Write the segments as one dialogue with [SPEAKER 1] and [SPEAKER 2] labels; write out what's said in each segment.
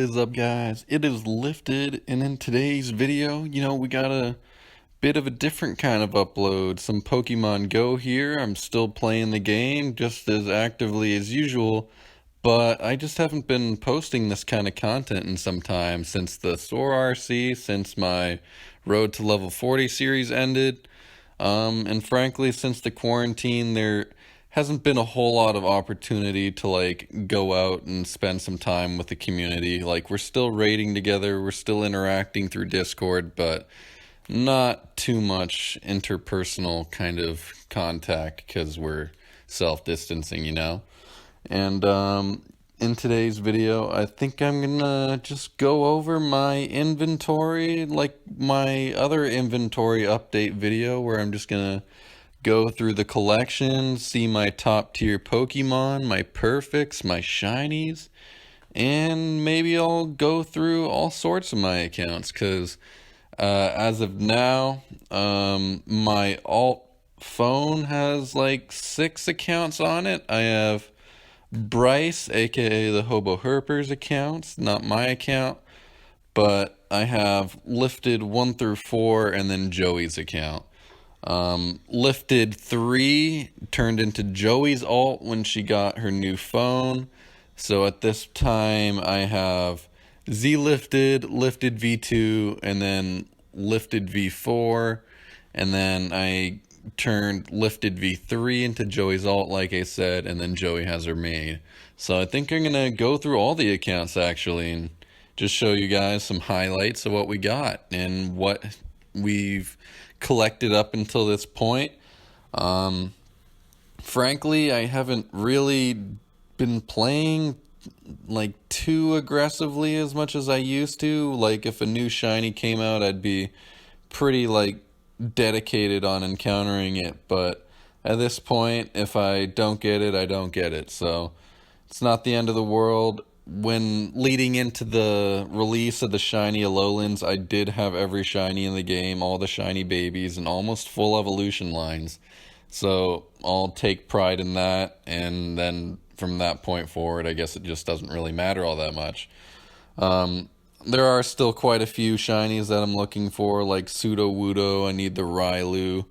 [SPEAKER 1] is up, guys? It is Lifted, and in today's video, we got a bit of a different kind of upload. Some Pokemon Go here. I'm still playing the game just as actively as usual, but I just haven't been posting this kind of content in some time since the SOAR RC, since my Road to Level 40 series ended. And frankly, since the quarantine, there hasn't been a whole lot of opportunity to go out and spend some time with the community. Like, we're still raiding together, we're still interacting through Discord, but not too much interpersonal kind of contact because we're self-distancing. And in today's video, I think I'm gonna just go over my inventory, like my other inventory update video, where I'm just gonna go through the collection, see my top tier Pokemon, my perfects, my shinies, and maybe I'll go through all sorts of my accounts because as of now, my alt phone has like 6 accounts on it. I have Bryce, aka the Hobo Herpers accounts, not my account, but I have Lifted 1 through 4 and then Joey's account. Lifted 3 turned into Joey's alt when she got her new phone. So at this time I have Z Lifted, Lifted V2, and then Lifted V4, and then I turned Lifted V3 into Joey's alt, like I said, and then Joey has her maid. So I think I'm gonna go through all the accounts actually and just show you guys some highlights of what we got and what we've collected up until this point. Frankly, I haven't really been playing like too aggressively as much as I used to. Like, if a new shiny came out, I'd be pretty dedicated on encountering it, but at this point, if I don't get it, I don't get it. So it's not the end of the world. When leading into the release of the shiny Alolands, I did have every shiny in the game, all the shiny babies, and almost full evolution lines. So I'll take pride in that, and then from that point forward, I guess it just doesn't really matter all that much. There are still quite a few shinies that I'm looking for, like Pseudo Wudo. I need the Railu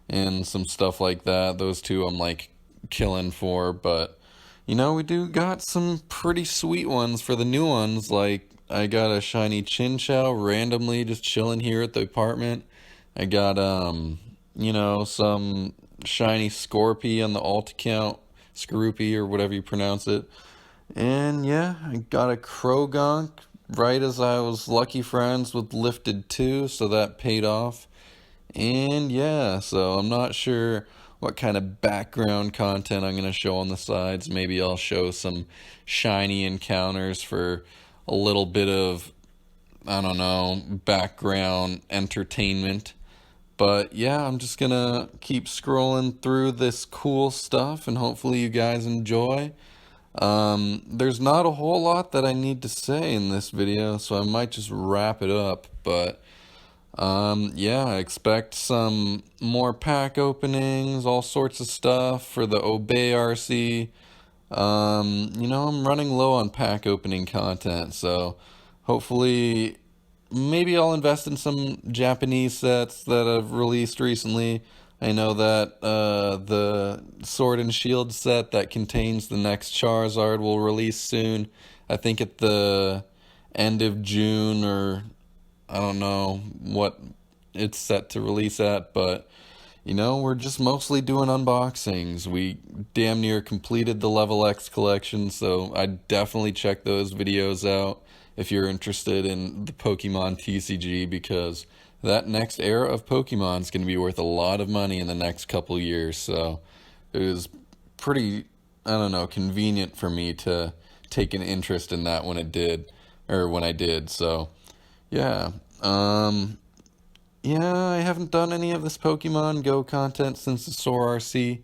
[SPEAKER 1] and some stuff like that. Those two I'm killing for, but we do got some pretty sweet ones for the new ones. Like, I got a shiny Chinchou randomly just chilling here at the apartment. I got some shiny Scorpy on the alt account, Skorupi or whatever you pronounce it. And yeah, I got a Krogunk right as I was lucky friends with Lifted 2, so that paid off. And yeah, so I'm not sure what kind of background content I'm going to show on the sides. Maybe I'll show some shiny encounters for a little bit of, I don't know, background entertainment. But yeah, I'm just going to keep scrolling through this cool stuff and hopefully you guys enjoy. There's not a whole lot that I need to say in this video, so I might just wrap it up, but yeah, I expect some more pack openings, all sorts of stuff for the Obey RC. I'm running low on pack opening content, so hopefully maybe I'll invest in some Japanese sets that I've released recently. I know that the Sword and Shield set that contains the next Charizard will release soon. I think at the end of June, or I don't know what it's set to release at, but we're just mostly doing unboxings. We damn near completed the Level X collection, so I'd definitely check those videos out if you're interested in the Pokemon TCG, because that next era of Pokemon is going to be worth a lot of money in the next couple years. So it was pretty, I don't know, convenient for me to take an interest in that when I did. So yeah, I haven't done any of this Pokemon Go content since the SOAR RC,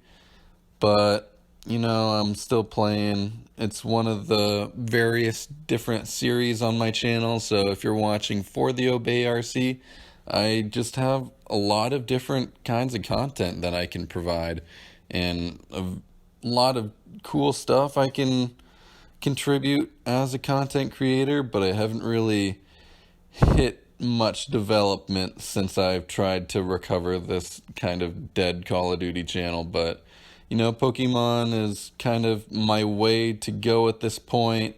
[SPEAKER 1] but I'm still playing. It's one of the various different series on my channel, so if you're watching for the Obey RC, I just have a lot of different kinds of content that I can provide, and a lot of cool stuff I can contribute as a content creator, but I haven't really hit much development since I've tried to recover this kind of dead Call of Duty channel. But, Pokemon is kind of my way to go at this point.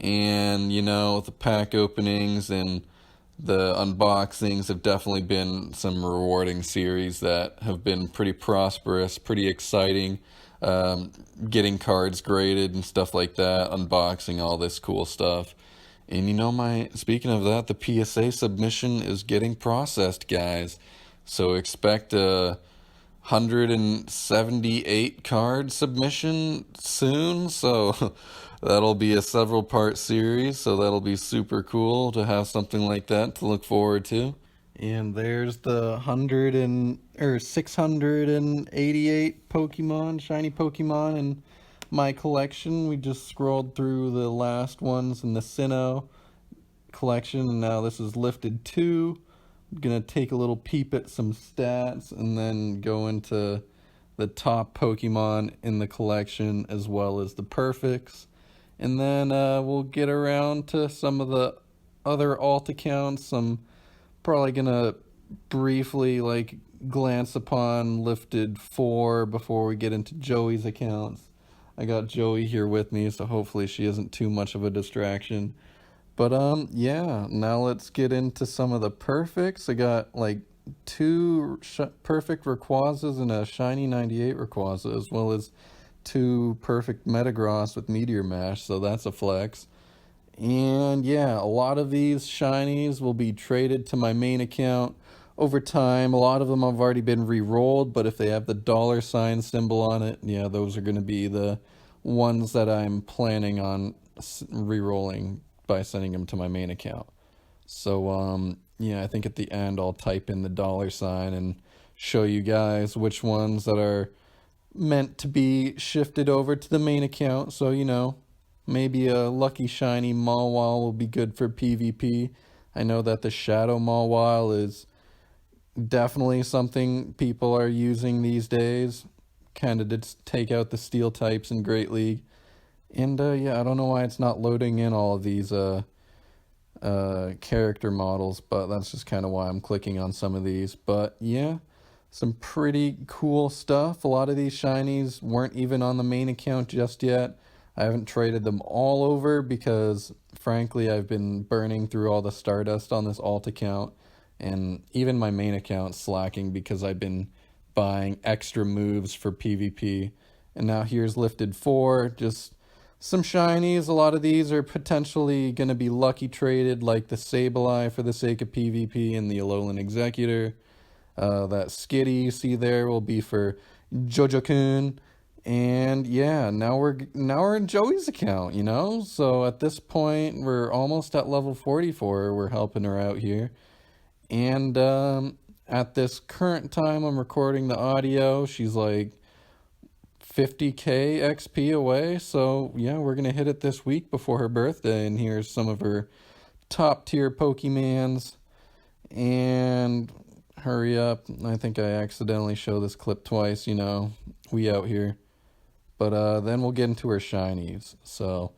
[SPEAKER 1] And, the pack openings and the unboxings have definitely been some rewarding series that have been pretty prosperous, pretty exciting. Getting cards graded and stuff like that, unboxing all this cool stuff. And speaking of that, the PSA submission is getting processed, guys. So expect a 178 card submission soon. So that'll be a several part series. So that'll be super cool to have something like that to look forward to. And there's the 688 Pokemon, shiny Pokemon in my collection. We just scrolled through the last ones in the Sinnoh collection, and now this is lifted 2. I'm gonna take a little peep at some stats and then go into the top Pokemon in the collection as well as the perfects. And then we'll get around to some of the other alt accounts. I'm probably gonna briefly glance upon lifted 4 before we get into Joey's accounts. I got Joey here with me, so hopefully she isn't too much of a distraction. But yeah, now let's get into some of the perfects. I got two perfect Rayquazas and a shiny 98 Rayquaza, as well as 2 perfect Metagross with Meteor Mash, so that's a flex. And yeah, a lot of these shinies will be traded to my main account over time. A lot of them have already been re-rolled, but if they have the $ symbol on it, yeah, those are going to be the ones that I'm planning on re-rolling by sending them to my main account. So yeah, I think at the end I'll type in the $ and show you guys which ones that are meant to be shifted over to the main account. So maybe a lucky shiny Mawile will be good for PvP. I know that the Shadow Mawile is definitely something people are using these days, kind of to take out the steel types in Great League. And yeah, I don't know why it's not loading in all of these character models, but that's just kind of why I'm clicking on some of these. But yeah, some pretty cool stuff. A lot of these shinies weren't even on the main account just yet. I haven't traded them all over because, frankly, I've been burning through all the Stardust on this alt account, and even my main account slacking because I've been buying extra moves for PvP. And now here's lifted 4, just some shinies. A lot of these are potentially going to be lucky traded, like the Sableye for the sake of PvP and the Alolan Executor. That Skitty you see there will be for Jojo-kun. And yeah, now we're in Joey's account, So at this point, we're almost at level 44. We're helping her out here. And at this current time I'm recording the audio, she's like 50k XP away. So yeah, we're gonna hit it this week before her birthday. And here's some of her top tier Pokemans. And hurry up, I think I accidentally showed this clip twice, we out here. But then we'll get into her shinies. So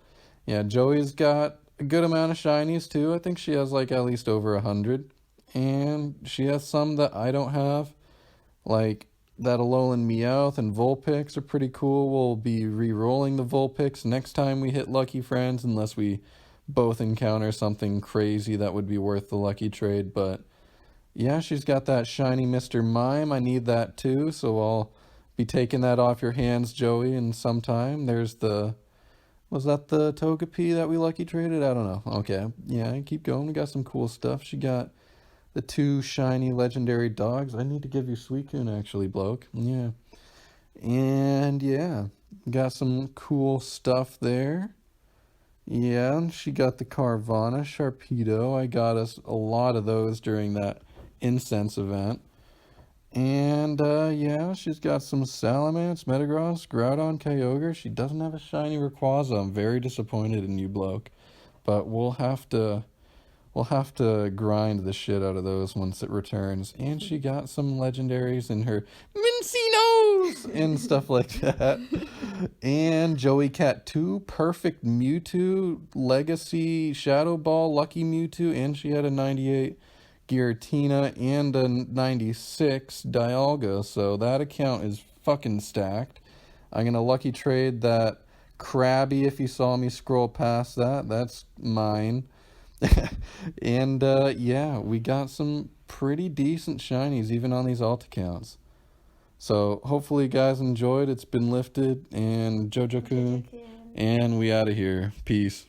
[SPEAKER 1] yeah, Joey's got a good amount of shinies too. I think she has at least over 100. And she has some that I don't have. Like that Alolan Meowth and Vulpix are pretty cool. We'll be re-rolling the Vulpix next time we hit Lucky Friends, unless we both encounter something crazy that would be worth the lucky trade. But yeah, she's got that shiny Mr. Mime. I need that too, so I'll be taking that off your hands, Joey, in some time. There's was that the Togepi that we lucky traded? I don't know. Okay, yeah, keep going. We got some cool stuff. She got the 2 shiny legendary dogs. I need to give you Suicune, actually, bloke. Yeah. And yeah, got some cool stuff there. Yeah, she got the Carvana, Sharpedo. I got us a lot of those during that incense event. And yeah, she's got some Salamence, Metagross, Groudon, Kyogre. She doesn't have a shiny Rayquaza. I'm very disappointed in you, bloke. But we'll have to we'll have to grind the shit out of those once it returns. And she got some legendaries in her Mincinos and stuff like that. And Joey Cat 2, perfect Mewtwo, Legacy, Shadow Ball, Lucky Mewtwo, and she had a 98 Giratina and a 96 Dialga, so that account is fucking stacked. I'm gonna lucky trade that Krabby if you saw me scroll past that. That's mine. And yeah, we got some pretty decent shinies even on these alt accounts. So hopefully you guys enjoyed. It's been lifted and Jojo Kun, and we out of here. Peace.